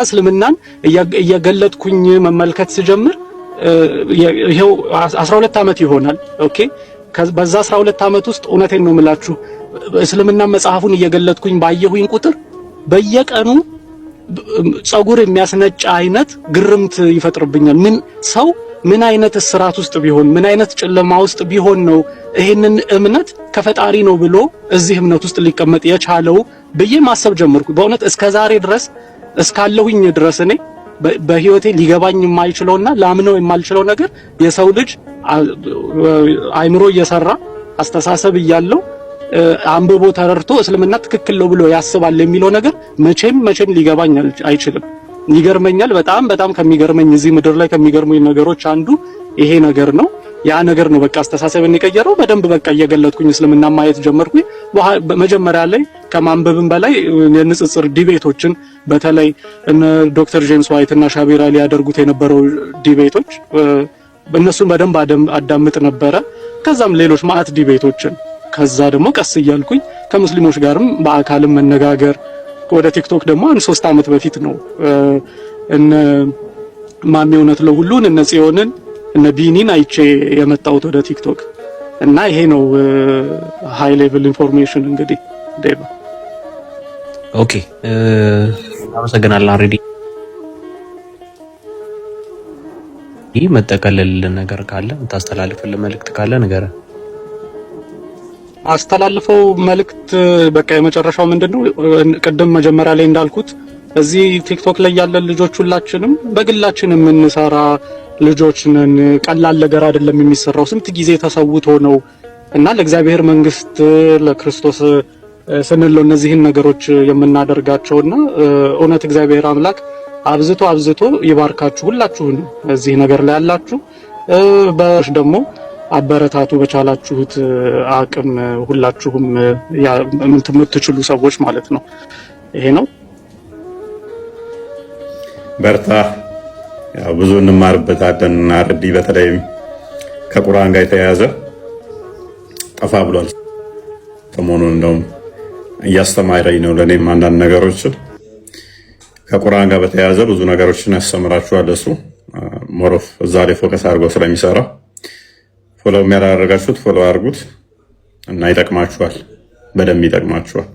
እስልምናን እየገለጥኩኝ መመልከት ስጀምር ይሄው 12 ዓመት ይሆናል። ኦኬ በዛ 12 ዓመት ውስጥ እውነቴን ነው የምላችሁ እስልምና መጽሐፉን እየገለጥኩኝ ባየሁኝ ቁጥር በየቀኑ ጸጉር የሚያስነጭ አይነት ግርምት ይፈጥርብኛል። ምን አይነት እስራት ውስጥ ቢሆን ምን አይነት ጨለማ ውስጥ ቢሆን ነው ይሄንን እምነት ከፈጣሪ ነው ብሎ እዚህ እምነት ውስጥ ሊቀመጥ የቻለው ብዬ ማሰብ ጀመርኩ። በእውነት እስከዛሬ ድረስ እስካለሁኝ ድረስ እኔ በህይወቴ ሊገባኝ የማይችለውና ላምነው የማልችለው ነገር የሰው ልጅ አይምሮ እየሰራ አስተሳሰብ እያለው አንብቦ ተረድቶ እስልምና ትክክል ነው ብሎ ያስባል የሚለው ነገር መቼም ሊገባኝ አይችልም። ይገርመኛል። በጣም ከሚገርመኝ እዚህ ምድር ላይ ከሚገርሙኝ ነገሮች አንዱ ይሄ ነገር ነው። ያ ነገር ነው በቃ አስተሳሰብን የቀየረው። በደንብ በቃ እየገለጥኩኝ እስልምና ማየት ጀመርኩኝ። መጀመሪያ ላይ ከማንበብም በላይ የንጽጽር ዲቤቶችን በተለይ እነ ዶክተር ጄምስ ዋይት እና ሻቢራ ሊያደርጉት የነበረው ዲቤቶች እነሱን በደንብ አዳምጥ ነበረ። ከዛም ሌሎች ማአት ዲቤቶችን ከዛ ደግሞ ቀስ እያልኩኝ ከሙስሊሞች ጋርም በአካልም መነጋገር ወደ ቲክቶክ ደግሞ 3 ዓመት በፊት ነው እነ ማሚ እውነት ለሁሉን እነ ጽዮንን እነ ቢኒን አይቼ የመጣሁት ወደ ቲክቶክ እና ይሄ ነው ሃይ ሌቭል ኢንፎርሜሽን እንግዲህ ዴባ። ኦኬ አመሰግናለሁ። ኦሬዲ ይህ መጠቀለል ነገር ካለ የምታስተላልፍልን መልእክት ካለ ንገረን። አስተላልፈው መልእክት በቃ የመጨረሻው ምንድነው ቅድም መጀመሪያ ላይ እንዳልኩት እዚህ ቲክቶክ ላይ ያለን ልጆች ሁላችንም በግላችን የምንሰራ ልጆች ነን። ቀላል ነገር አይደለም የሚሰራው፣ ስንት ጊዜ ተሰውቶ ነው እና ለእግዚአብሔር መንግስት ለክርስቶስ ስንል እነዚህን ነገሮች የምናደርጋቸውና እውነት እግዚአብሔር አምላክ አብዝቶ ይባርካችሁ ሁላችሁን እዚህ ነገር ላይ ያላችሁ። በሽ ደግሞ አበረታቱ በቻላችሁት አቅም ሁላችሁም የምትችሉ ሰዎች ማለት ነው። ይሄ ነው። በርታ። ያው ብዙ እንማርበታለን እና ረዲ በተለይም ከቁርአን ጋር የተያያዘ ጠፋ ብሏል። ሰሞኑን እንደውም እያስተማረኝ ነው ለኔም አንዳንድ ነገሮችን ከቁርአን ጋር በተያያዘ ብዙ ነገሮችን ያስተምራችኋል። እሱ ሞሮፍ እዛ ላይ ፎከስ አድርጎ ስለሚሰራ ፎሎ የሚያደርጋችሁት ፎሎ አድርጉት እና ይጠቅማችኋል፣ በደንብ ይጠቅማችኋል።